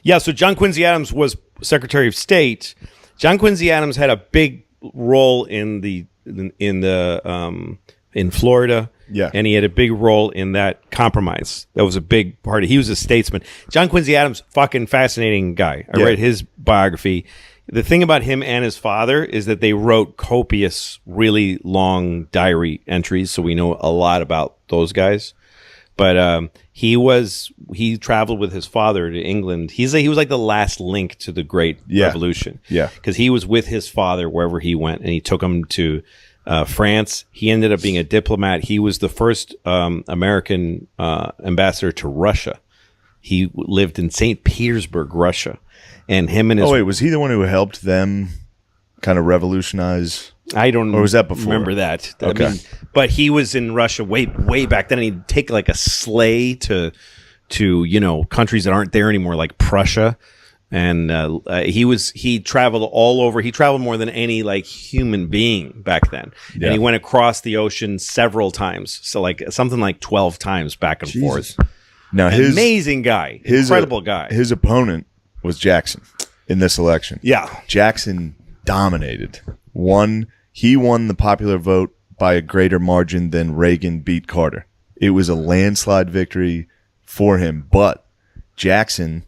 Yeah, so John Quincy Adams was Secretary of State. John Quincy Adams had a big role in Florida. Yeah. And he had a big role in that compromise. That was a big part. He was a statesman. John Quincy Adams, fucking fascinating guy. I read his biography. The thing about him and his father is that they wrote copious, really long diary entries, so we know a lot about those guys. But he traveled with his father to England. He was like the last link to the Great Revolution. Yeah. Because he was with his father wherever he went, and he took him to France. He ended up being a diplomat. He was the first American ambassador to Russia. He lived in St. Petersburg, Russia. And him and his... Oh, wait, was he the one who helped them kind of revolutionize... I don't or was that before? Remember that. Okay. I mean, but he was in Russia way back then, and he'd take like a sleigh to countries that aren't there anymore, like Prussia. And he traveled all over. He traveled more than any like human being back then. Yeah. And he went across the ocean several times. So like something like 12 times back and forth. Now amazing guy. Incredible guy. His opponent was Jackson in this election. Yeah. Jackson dominated. He won the popular vote by a greater margin than Reagan beat Carter. It was a landslide victory for him. But Jackson,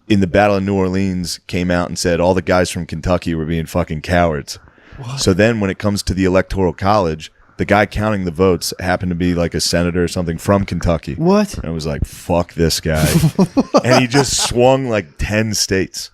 in the Battle of New Orleans, came out and said all the guys from Kentucky were being fucking cowards. What? So then when it comes to the Electoral College, the guy counting the votes happened to be like a senator or something from Kentucky. What? And I was like, fuck this guy. And he just swung like 10 states.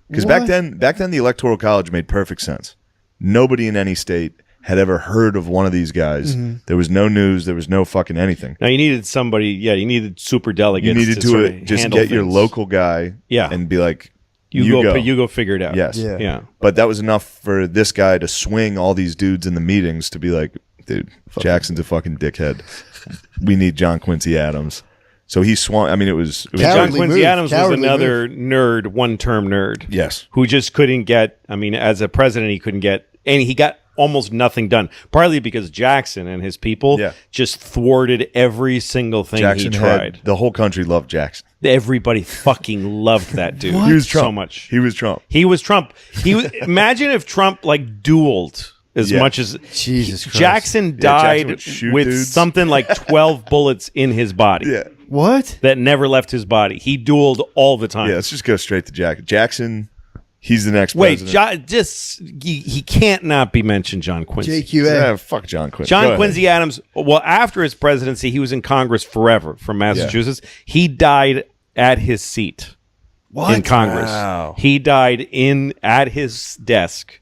Because back then the Electoral College made perfect sense. Nobody in any state had ever heard of one of these guys. Mm-hmm. There was no news. There was no fucking anything. Now you needed somebody. Yeah, you needed super delegates. You needed to just get your local guy. Yeah. And be like, you go figure it out. Yes. Yeah. But that was enough for this guy to swing all these dudes in the meetings to be like, dude, Jackson's a fucking dickhead. We need John Quincy Adams. So he swung. I mean, it was John Quincy Adams was another nerd, one-term nerd. Yes. Who just couldn't get, I mean, as a president, he couldn't get, and he got almost nothing done. Partly because Jackson and his people just thwarted every single thing he tried. The whole country loved Jackson. Everybody fucking loved that dude. He was Trump. So much. He was Trump. Imagine if Trump like dueled as much as Jesus Christ. Jackson died Jackson with dudes. something like 12 bullets in his body. Yeah. What? That never left his body. He dueled all the time. Yeah, let's just go straight to Jackson. Jackson, he's the next president. He can't not be mentioned, John Quincy. JQA. Yeah, fuck John Quincy. John Quincy Adams, well, after his presidency, he was in Congress forever from Massachusetts. Yeah. He died at his seat in Congress. Wow. He died at his desk.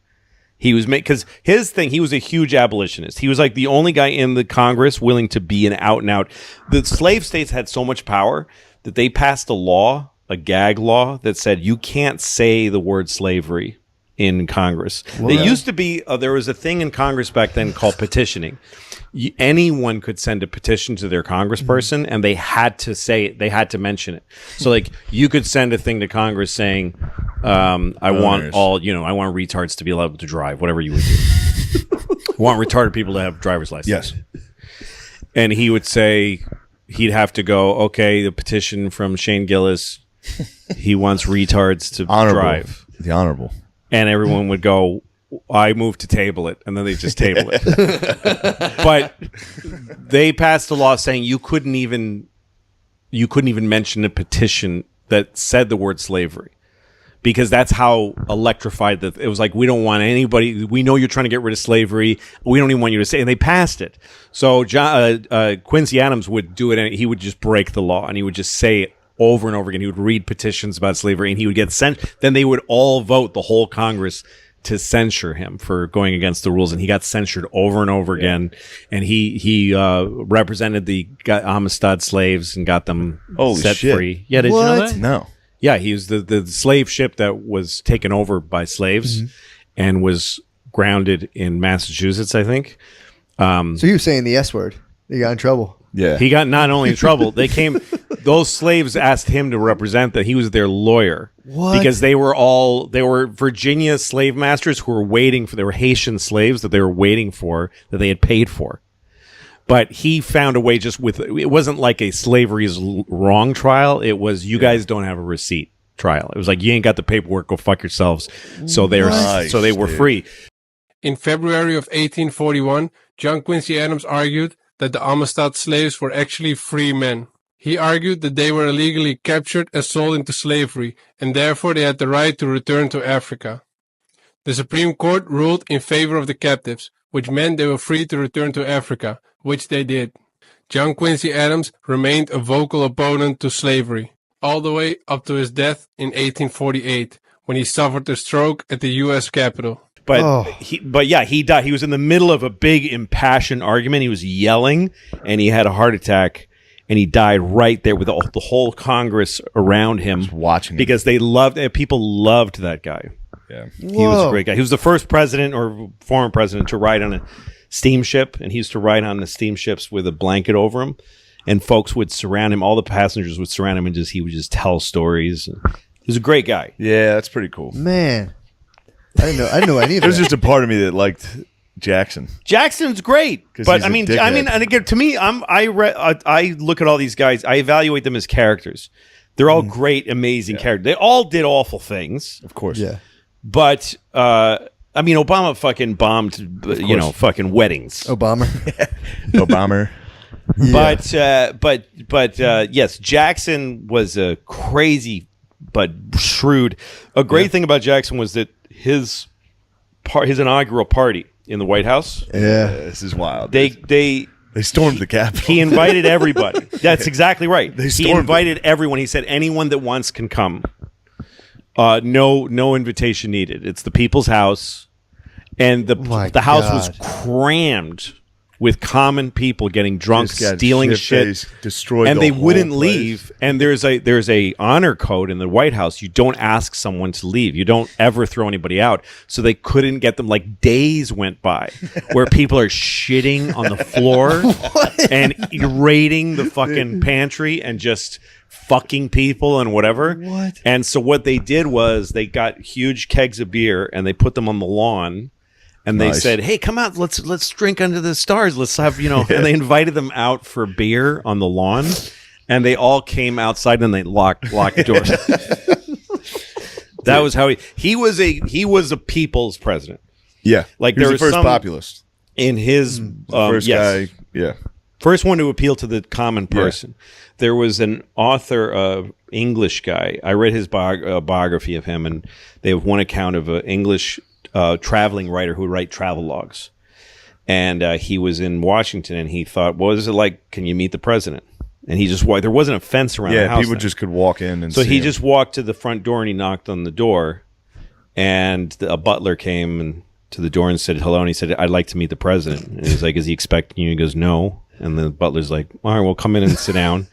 He was because his thing, he was a huge abolitionist. He was like the only guy in the Congress willing to be an out and out. The slave states had so much power that they passed a gag law that said you can't say the word slavery in Congress. What? It used to be, there was a thing in Congress back then called petitioning. Anyone could send a petition to their congressperson and they had to say it. They had to mention it. So like you could send a thing to Congress saying, I want retards to be allowed to drive, whatever you would do. I want retarded people to have driver's license. Yes. And he would say, he'd have to go, okay, the petition from Shane Gillis, he wants retards to drive. The honorable. And everyone would go, I move to table it, and then they just table it. But they passed a law saying you couldn't even mention a petition that said the word slavery, because that's how electrified that it was. Like, we don't want anybody. We know you're trying to get rid of slavery. We don't even want you to say. And they passed it. So Quincy Adams would do it, and he would just break the law, and he would just say it over and over again. He would read petitions about slavery, and he would get sent. Then they would all vote, the whole Congress, to censure him for going against the rules, and he got censured over and over again. And he represented the Amistad slaves and got them set free. Yeah, did you know that? No. Yeah, he was the slave ship that was taken over by slaves and was grounded in Massachusetts, I think. So you were saying the S word. You got in trouble. Yeah. He got not only in trouble, those slaves asked him to represent that. He was their lawyer. What? Because they were Virginia slave masters who were they were Haitian slaves that they were waiting for, that they had paid for. But he found a way it wasn't like a slavery is wrong trial. It was, you guys don't have a receipt. trial. It was like, you ain't got the paperwork, go fuck yourselves. So they were free. In February of 1841, John Quincy Adams argued that the Amistad slaves were actually free men. He argued that they were illegally captured and sold into slavery, and therefore they had the right to return to Africa. The Supreme Court ruled in favor of the captives, which meant they were free to return to Africa, which they did. John Quincy Adams remained a vocal opponent to slavery, all the way up to his death in 1848, when he suffered a stroke at the U.S. Capitol. But he died. He was in the middle of a big impassioned argument. He was yelling, and he had a heart attack, and he died right there with the whole Congress around him, watching because people loved that guy. Yeah, he was a great guy. He was the first president or former president to ride on a steamship, and he used to ride on the steamships with a blanket over him, and folks would surround him. All the passengers would surround him, and he would just tell stories. He was a great guy. Yeah, that's pretty cool. Man, I didn't know any of that. There's just a part of me that liked Jackson. Jackson's great, but and again, to me, I look at all these guys. I evaluate them as characters. They're all great, amazing characters. They all did awful things, of course. Yeah, but Obama fucking bombed, fucking weddings. Obama. Yeah. But yes, Jackson was a crazy but shrewd. A great thing about Jackson was that his inaugural party in the White House. Yeah, this is wild. They stormed the Capitol. He invited everybody. That's exactly right. He invited everyone. He said anyone that wants can come. No invitation needed. It's the people's house, and the house was crammed with common people getting drunk, stealing shit, destroyed, and they wouldn't place. leave. And there's a honor code in the White House. You don't ask someone to leave. You don't ever throw anybody out. So they couldn't get them. Like, days went by where people are shitting on the floor and raiding the fucking pantry and just fucking people and whatever. What? And so what they did was they got huge kegs of beer and they put them on the lawn. And they said, "Hey, come out. Let's drink under the stars. Let's have, And they invited them out for beer on the lawn, and they all came outside and they locked the doors. That was how he was a people's president. Yeah, like he was the first populist in his first guy. Yeah, first one to appeal to the common person. Yeah. There was an author, English guy. I read his biography of him, and they have one account of an English traveling writer who would write travel logs. And he was in Washington, and he thought, what is it like? Can you meet the president? And he just walked. There wasn't a fence around the house. Yeah, people just could walk in and so see he him. just walked to the front door, and he knocked on the door. And a butler came to the door and said hello. And he said, I'd like to meet the president. And he's like, is he expecting you? He goes, no. And the butler's like, all right, well, come in and sit down.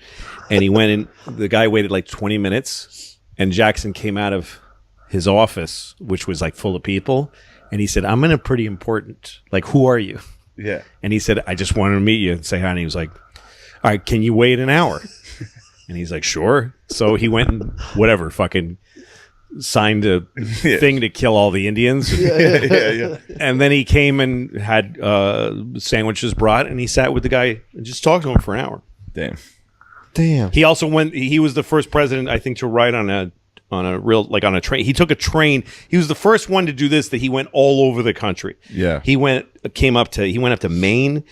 And he went in. The guy waited like 20 minutes. And Jackson came out of his office, which was like full of people. And he said, I'm in a pretty important, like, who are you? Yeah. And he said, I just wanted to meet you and say hi. And he was like, all right, can you wait an hour? And he's like, sure. So he went and whatever, fucking signed a thing to kill all the Indians. Yeah. And then he came and had sandwiches brought, and he sat with the guy and just talked to him for an hour. Damn. He also he was the first president, I think, to ride on a train. He took a train. He was the first one to do this, that he went all over the country. Yeah. He went up to Maine.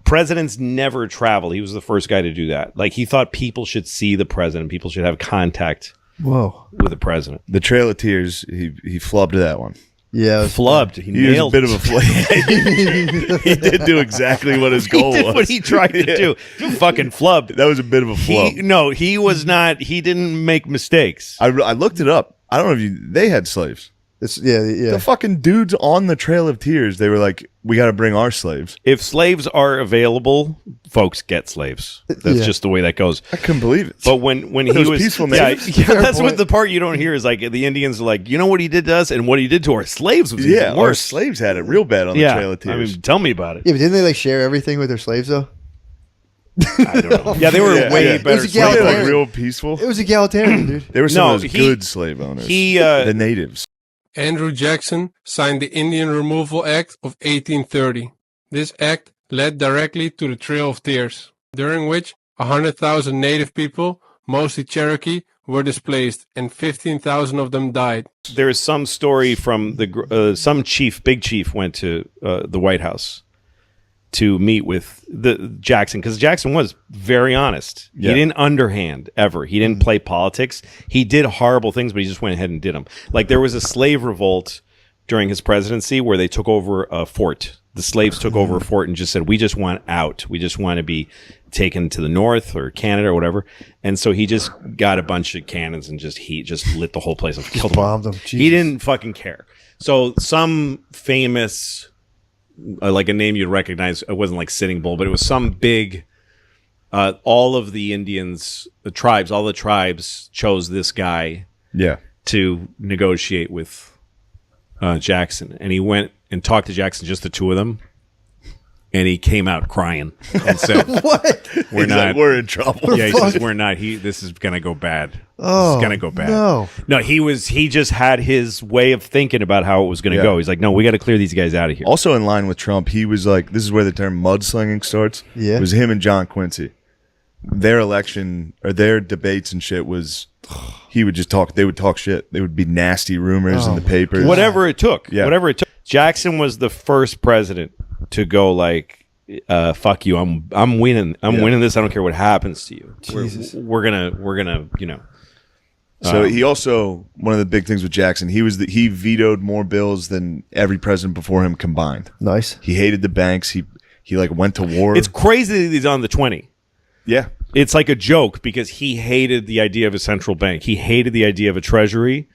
Presidents never travel. He was the first guy to do that. Like, he thought people should see the president. People should have contact with the president. The Trail of Tears, he flubbed that one. Yeah, flubbed. He nailed. Was a bit of a flub. He did do exactly what his goal was. What he tried to do. He fucking flubbed. That was a bit of a flub. He was not. He didn't make mistakes. I looked it up. I don't know if they had slaves. Yeah. The fucking dudes on the Trail of Tears, they were like, we got to bring our slaves. If slaves are available, folks get slaves. That's just the way that goes. I couldn't believe it. But when he was peaceful natives. Yeah, that's what the part you don't hear is like the Indians are like, you know what he did to us, and what he did to our slaves was even worse. Our slaves had it real bad on the Trail of Tears. I mean, tell me about it. Yeah, but didn't they like share everything with their slaves though? I don't know. Yeah, they were way better. It was They were like real peaceful. It was egalitarian, dude. They were some of those good slave owners. The natives. Andrew Jackson signed the Indian Removal Act of 1830. This act led directly to the Trail of Tears, during which 100,000 native people, mostly Cherokee, were displaced and 15,000 of them died. There is some story from some big chief went to the White House to meet with the Jackson, because Jackson was very honest. Yeah. He didn't underhand ever. He didn't play politics. He did horrible things, but he just went ahead and did them. Like there was a slave revolt during his presidency where they took over a fort. The slaves took over a fort and just said, "We just want out. We just want to be taken to the north or Canada or whatever." And so he just got a bunch of cannons and just lit the whole place up, killed them. Bombed them. He didn't fucking care. So some famous, like a name you'd recognize, it wasn't like Sitting Bull, but it was some big, all of the Indians, all the tribes chose this guy to negotiate with Jackson. And he went and talked to Jackson, just the two of them. And he came out crying and said, What? We're in trouble. Yeah, he says, we're not. This is going to go bad. This is going to go bad. No, he just had his way of thinking about how it was going to go. He's like, no, we got to clear these guys out of here. Also in line with Trump, he was like, this is where the term mudslinging starts. Yeah. It was him and John Quincy. Their election or their debates and shit was, he would just talk. They would talk shit. There would be nasty rumors in the papers. Whatever it took. Yeah. Whatever it took. Jackson was the first president to go like, fuck you. I'm winning. I'm winning this. I don't care what happens to you. Jesus. We're gonna, you know. So he also, one of the big things with Jackson, he vetoed more bills than every president before him combined. nice. He hated the banks. He like went to war. It's crazy that he's on the 20. Yeah. It's like a joke because he hated the idea of a central bank. He hated the idea of a treasury.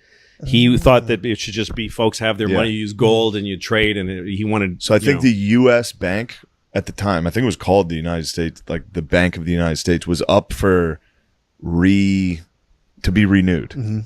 He thought that it should just be folks have their money, use gold, and you trade. And he wanted. So I think the U.S. bank at the time, I think it was called the United States, like the Bank of the United States, was up for to be renewed. Mm-hmm.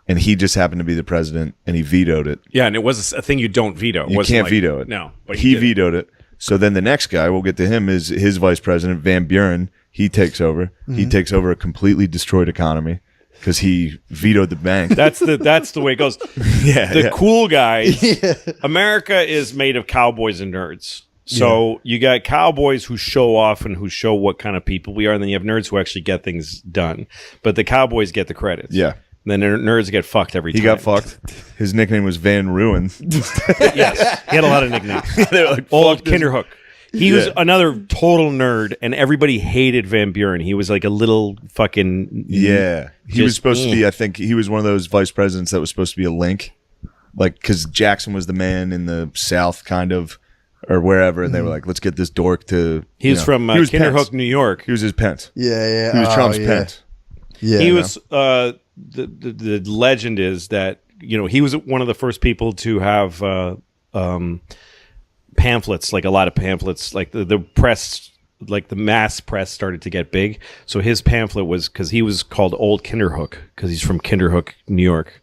And he just happened to be the president, and he vetoed it. Yeah, and it was a thing you don't veto. You can't veto it. No, but he did vetoed it. So then the next guy, we'll get to him, is his vice president, Van Buren. He takes over. Mm-hmm. He takes over a completely destroyed economy because he vetoed the bank. That's the way it goes. The cool guys. America is made of cowboys and nerds. So you got cowboys who show off and who show what kind of people we are, and then you have nerds who actually get things done. But the cowboys get the credits. Yeah. Then nerds get fucked every time. He got fucked. His nickname was Van Ruin. Yes. He had a lot of nicknames. They were like, Old Kinderhook. He was another total nerd, and everybody hated Van Buren. He was like a little fucking... Yeah. He was supposed to be, I think, he was one of those vice presidents that was supposed to be a link. Like, because Jackson was the man in the South, kind of, or wherever, and they were like, let's get this dork to... He was from Kinderhook, Pence. New York. He was his Pence. Yeah. He was Trump's Pence. Yeah. He was... the legend is that, you know, he was one of the first people to have... pamphlets, like a lot of pamphlets, like the press, like the mass press started to get big. So his pamphlet was, because he was called Old Kinderhook because he's from Kinderhook, New York.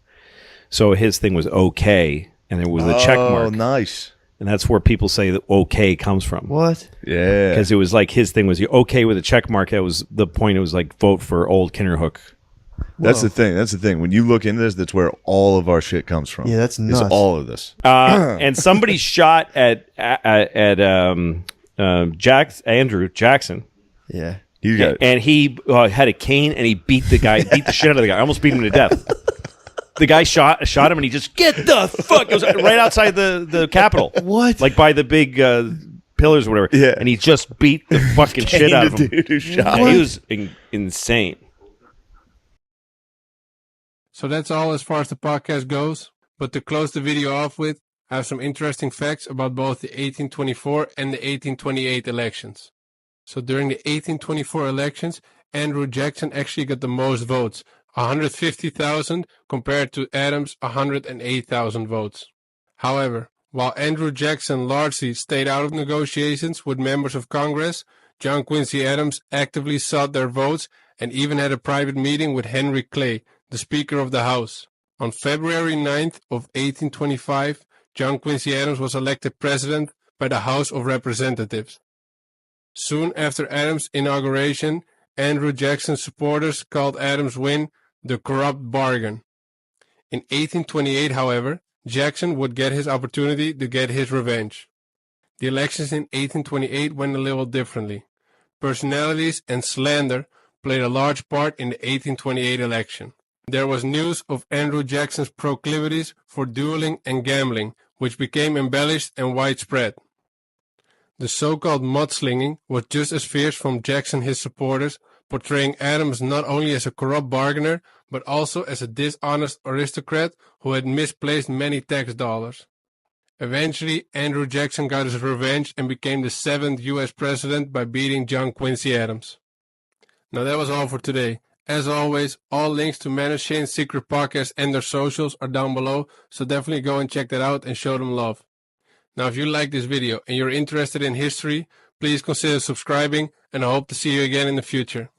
So his thing was okay, and it was a check mark. Oh, nice. And that's where people say that okay comes from. What? Yeah. Because it was like his thing was, you're okay with a check mark. That was the point. It was like, vote for Old Kinderhook. That's the thing. That's the thing. When you look into this, that's where all of our shit comes from. Yeah, that's nuts. It's all of this. And somebody shot at Andrew Jackson. Yeah. You got And he had a cane and he beat the shit out of the guy. I almost beat him to death. The guy shot him and he just, get the fuck. It was right outside the Capitol. What? Like by the big pillars or whatever. Yeah. And he just beat the fucking shit out of him. Dude who shot Yeah, he was insane. So that's all as far as the podcast goes. But to close the video off with, I have some interesting facts about both the 1824 and the 1828 elections. So during the 1824 elections, Andrew Jackson actually got the most votes, 150,000 compared to Adams' 108,000 votes. However, while Andrew Jackson largely stayed out of negotiations with members of Congress, John Quincy Adams actively sought their votes and even had a private meeting with Henry Clay, the Speaker of the House. On February 9th of 1825, John Quincy Adams was elected president by the House of Representatives. Soon after Adams' inauguration, Andrew Jackson's supporters called Adams' win the corrupt bargain. In 1828, however, Jackson would get his opportunity to get his revenge. The elections in 1828 went a little differently. Personalities and slander played a large part in the 1828 election. There was news of Andrew Jackson's proclivities for dueling and gambling, which became embellished and widespread. The so-called mudslinging was just as fierce from Jackson and his supporters, portraying Adams not only as a corrupt bargainer, but also as a dishonest aristocrat who had misplaced many tax dollars. Eventually, Andrew Jackson got his revenge and became the 7th U.S. president by beating John Quincy Adams. Now that was all for today. As always, all links to Man and Shane's Secret Podcast and their socials are down below, so definitely go and check that out and show them love. Now, if you like this video and you're interested in history, please consider subscribing, and I hope to see you again in the future.